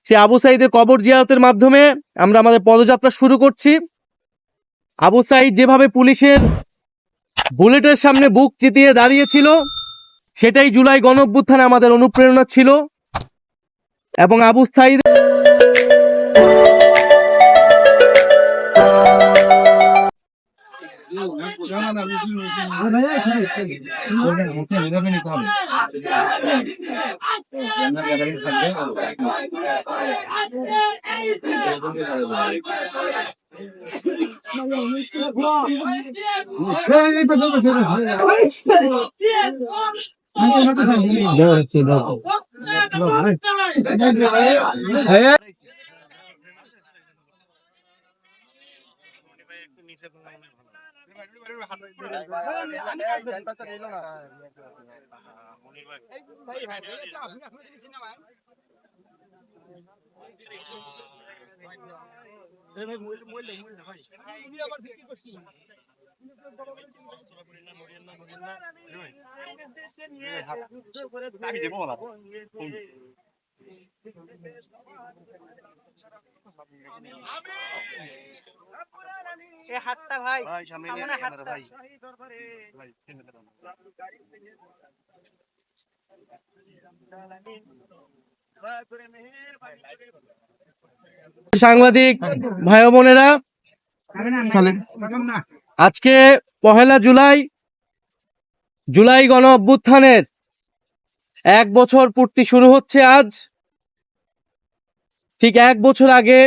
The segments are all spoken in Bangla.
সে আবু সাঈদের কবর জিয়ারতের মাধ্যমে আমরা আমাদের পদযাত্রা শুরু করছি। আবু সাঈদ যেভাবে পুলিশের বুলেটের সামনে বুক চিতিয়ে দাঁড়িয়েছিল, সেটাই জুলাই গণঅভ্যুত্থানে আমাদের অনুপ্রেরণা ছিল। এবং আবু সাঈদ সাংবাদিক ভাই বোনেরা, আজকে 1 জুলাই, জুলাই গণ অভ্যুত্থানের 1 বছর পূর্তি শুরু হচ্ছে আজ। ঠিক 1 বছর আগে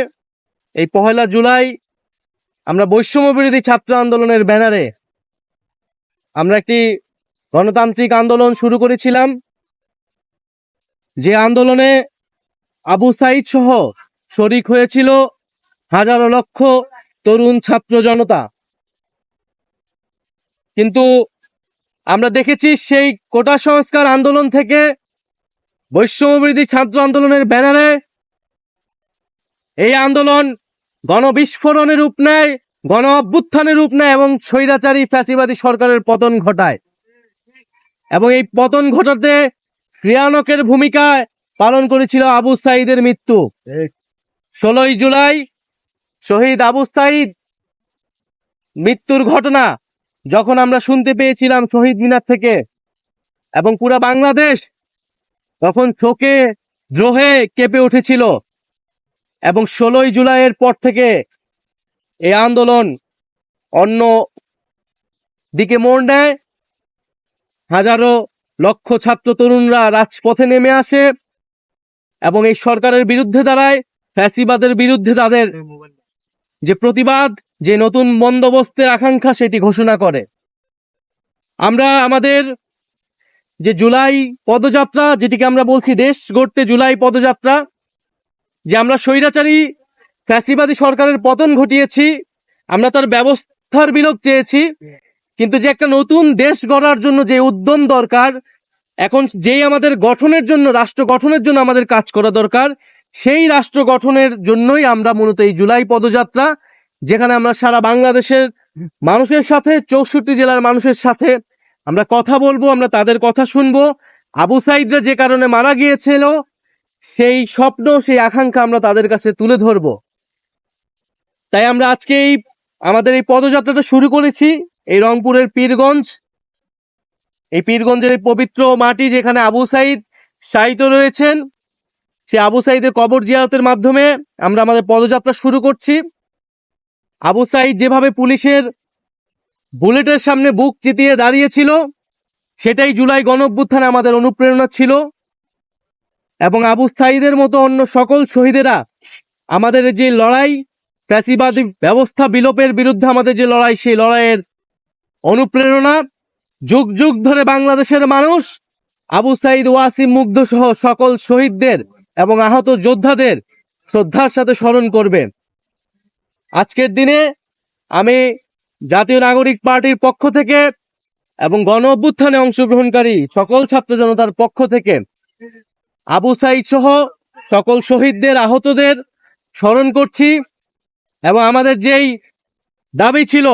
এই 1 জুলাই আমরা বৈষম্য বিরোধী ছাত্র আন্দোলনের ব্যানারে আমরা একটি গণতান্ত্রিক আন্দোলন শুরু করেছিলাম, যে আন্দোলনে আবু সাঈদ সহ শরিক হয়েছিল হাজারো লক্ষ তরুণ ছাত্র জনতা। কিন্তু আমরা দেখেছি সেই কোটা সংস্কার আন্দোলন থেকে বৈষম্য বিরোধী ছাত্র আন্দোলনের ব্যানারে এই আন্দোলন গণবিস্ফোরণের রূপ নেয়, গণ অভ্যুত্থানের রূপ নেয় এবং স্বৈরাচারী ফ্যাসিবাদী সরকারের পতন ঘটায়। এবং এই পতন ঘটাতে ক্রিয়ানকের ভূমিকা পালন করেছিল আবু সাঈদের মৃত্যু। 16 জুলাই শহীদ আবু সাঈদ মৃত্যুর ঘটনা যখন আমরা শুনতে পেয়েছিলাম শহীদ মিনার থেকে, এবং পুরা বাংলাদেশ তখন শোকে দ্রোহে কেঁপে উঠেছিল। এবং 16 জুলাইয়ের পর থেকে এই আন্দোলন অন্য দিকে মোড় নেয়। হাজারো লক্ষ ছাত্র তরুণরা রাজপথে নেমে আসে এবং এই সরকারের বিরুদ্ধে দাঁড়ায়, ফ্যাসিবাদের বিরুদ্ধে তাদের যে প্রতিবাদ, যে নতুন বন্দোবস্তের আকাঙ্ক্ষা, সেটি ঘোষণা করে। আমরা আমাদের যে জুলাই পদযাত্রা, যেটিকে আমরা বলছি দেশ গড়তে জুলাই পদযাত্রা, যে আমরা স্বৈরাচারী ফ্যাসিবাদী সরকারের পতন ঘটিয়েছি, আমরা তার ব্যবস্থার বিলোপ চেয়েছি, কিন্তু যে একটা নতুন দেশ গড়ার জন্য যে উদ্যম দরকার, এখন যেই আমাদের গঠনের জন্য, রাষ্ট্র গঠনের জন্য আমাদের কাজ করা দরকার, সেই রাষ্ট্র গঠনের জন্যই আমরা মূলত এই জুলাই পদযাত্রা, যেখানে আমরা সারা বাংলাদেশের মানুষের সাথে, 64 জেলার মানুষের সাথে আমরা কথা বলবো, আমরা তাদের কথা শুনবো। আবু সাঈদরা যে কারণে মারা গিয়েছিল, সেই স্বপ্ন, সেই আকাঙ্ক্ষা আমরা তাদের কাছে তুলে ধরবো। তাই আমরা আজকে আমাদের এই পদযাত্রাটা শুরু করেছি এই রংপুরের পীরগঞ্জ, এই পীরগঞ্জের এই পবিত্র মাটি, যেখানে আবু সাঈদ শায়িত রয়েছেন। সে আবু সাঈদের কবর জিয়ারতের মাধ্যমে আমরা আমাদের পদযাত্রা শুরু করছি। আবু সাঈদ যেভাবে পুলিশের বুলেটের সামনে বুক চিতিয়ে দাঁড়িয়েছিল, সেটাই জুলাই গণঅভ্যুত্থানে আমাদের অনুপ্রেরণা ছিল। এবং আবু সাঈদের মতো অন্য সকল শহীদেরা আমাদের যে লড়াই, ফ্যাসিবাদী ব্যবস্থা বিলোপের বিরুদ্ধে আমাদের যে লড়াই, সেই লড়াইয়ের অনুপ্রেরণা। যুগ যুগ ধরে বাংলাদেশের মানুষ আবু সাঈদ, ওয়াসিম মুগ্ধ সহ সকল শহীদদের এবং আহত যোদ্ধাদের শ্রদ্ধার সাথে স্মরণ করবে। আজকের দিনে আমি জাতীয় নাগরিক পার্টির পক্ষ থেকে এবং গণ অভ্যুত্থানে অংশগ্রহণকারী সকল ছাত্র জনতার পক্ষ থেকে আবু সাঈদ সহ সকল শহীদদের, আহতদের স্মরণ করছি। এবং আমাদের যেই দাবি ছিল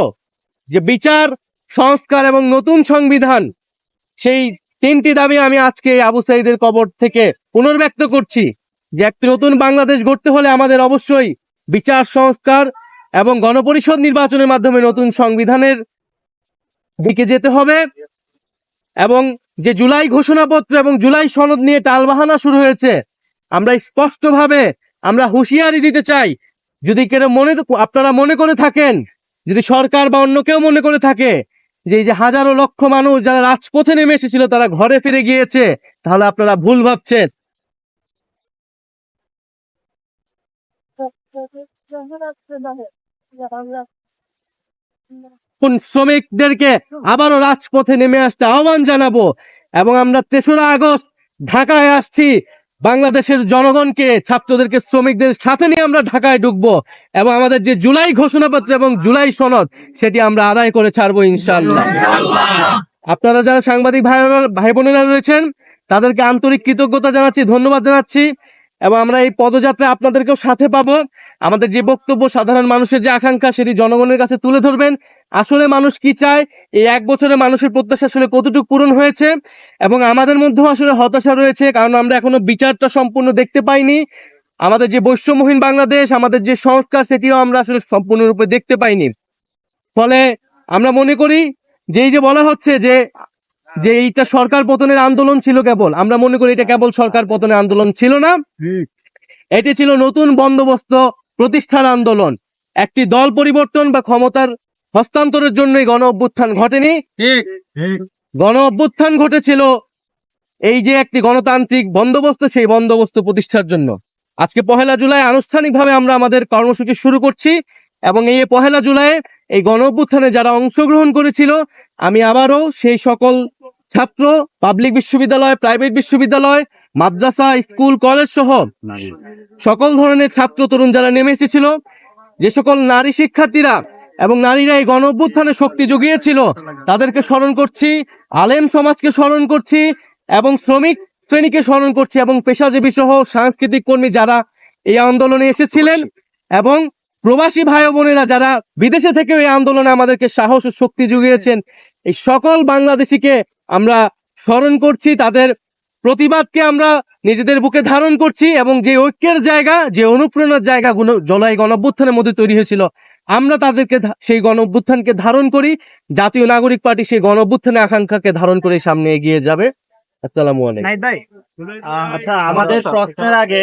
যে বিচার, সংস্কার এবং নতুন সংবিধান, সেই 3টি দাবি আমি আজকে আবু সাঈদের কবর থেকে পুনর্ব্যক্ত করছি। যে একটি নতুন বাংলাদেশ গড়তে হলে আমাদের অবশ্যই বিচার সংস্কার এবং গণপরিষদ নির্বাচনের মাধ্যমে নতুন সংবিধানের দিকে যেতে হবে। এবং যে জুলাই ঘোষণাপত্র এবং জুলাই সনদ নিয়ে টালবাহানা শুরু হয়েছে, আমরা স্পষ্টভাবে আমরা হুঁশিয়ারি দিতে চাই, যদি কেন আপনারা মনে করে থাকেন, যদি সরকার বা অন্য কেউ মনে করে থাকে যে এই যে হাজারো লক্ষ মানুষ যারা রাজপথে নেমে এসেছিল তারা ঘরে ফিরে গিয়েছে, তাহলে আপনারা ভুল ভাবছেন। শ্রমিকদেরকে আবারও রাজপথে নেমে আসতে আহ্বান জানাবো এবং আমরা 3রা আগস্ট ঢাকায় আসছি বাংলাদেশের জনগণকে, ছাত্রদেরকে, শ্রমিকদের সাথে নিয়ে আমরা ঢাকায় ঢুকবো এবং আমাদের যে জুলাই ঘোষণাপত্র এবং জুলাই সনদ সেটি আমরা আদায় করে ছাড়বো ইনশাআল্লাহ। আপনারা যারা সাংবাদিক ভাই বোনেরা রয়েছেন তাদেরকে আন্তরিক কৃতজ্ঞতা জানাচ্ছি, ধন্যবাদ জানাচ্ছি এবং আমরা এই পদযাত্রায় আপনাদেরকেও সাথে পাবো। আমাদের যে বক্তব্য, সাধারণ মানুষের যে আকাঙ্ক্ষা সেটি জনগণের কাছে তুলে ধরবেন। আসলে মানুষ কি চায়, এই 1 বছরে মানুষের প্রত্যাশা আসলে কতটুকু পূরণ হয়েছে, এবং আমাদের মধ্যেও আসলে হতাশা রয়েছে, কারণ আমরা এখনো বিচারটা সম্পূর্ণ দেখতে পাইনি। আমাদের যে বৈষম্যহীন বাংলাদেশ, আমাদের যে সংস্কার সেটিও আমরা আসলে সম্পূর্ণরূপে দেখতে পাইনি। ফলে আমরা মনে করি যে এই যে বলা হচ্ছে যে এইটা সরকার পতনের আন্দোলন ছিল, কেবল আমরা মনে করি এটা কেবল সরকার পতনের আন্দোলন ছিল না, এটি ছিল নতুন বন্দোবস্ত প্রতিষ্ঠার আন্দোলন। একটি দল পরিবর্তন বা ক্ষমতার হস্তান্তরের জন্যই গণ অভ্যুত্থান ঘটেনি। গণ অভ্যুত্থান ঘটেছিল এই যে একটি গণতান্ত্রিক বন্দোবস্ত, সেই বন্দোবস্ত প্রতিষ্ঠার জন্য। আজকে 1 জুলাই আনুষ্ঠানিকভাবে আমরা আমাদের কর্মসূচি শুরু করছি এবং এই 1 জুলাই এই গণ অভ্যুত্থানে যারা অংশগ্রহণ করেছিল, আমি আবারও সেই সকল ছাত্র, পাবলিক বিশ্ববিদ্যালয়, প্রাইভেট বিশ্ববিদ্যালয়, মাদ্রাসা, স্কুল, কলেজ সহ সকল ধরনের ছাত্র তরুণ যারা নেমে এসেছিল, যে সকল নারী শিক্ষার্থীরা এবং নারীরা এই গণ অভ্যুত্থানে শক্তি জুগিয়েছিল, তাদেরকে স্মরণ করছি, আলেম সমাজকে স্মরণ করছি এবং শ্রমিক শ্রেণীকে স্মরণ করছি এবং পেশাজীবী সহ সাংস্কৃতিক কর্মী যারা এই আন্দোলনে এসেছিলেন এবং প্রবাসী ভাই বোনেরা যারা বিদেশে থেকে এই আন্দোলনে আমাদেরকে সাহস ও শক্তি জুগিয়েছেন, এই সকল বাংলাদেশিকে আমরা স্মরণ করছি। তাদের প্রতিবাদকে আমরা নিজেদের বুকে ধারণ করছি এবং যে ঐক্যের জায়গা, যে অনুপ্রেরণার জায়গা জুলাই গণ অভ্যুত্থানের মধ্যে তৈরি হয়েছিল, আমরা তাদেরকে সেই গণ অভ্যুত্থানকে ধারণ করি। জাতীয় নাগরিক পার্টি সেই গণ অভ্যুত্থানের আকাঙ্ক্ষাকে ধারণ করে সামনে এগিয়ে যাবে। আসসালামু আলাইকুম। আচ্ছা, আমাদের প্রশ্নের আগে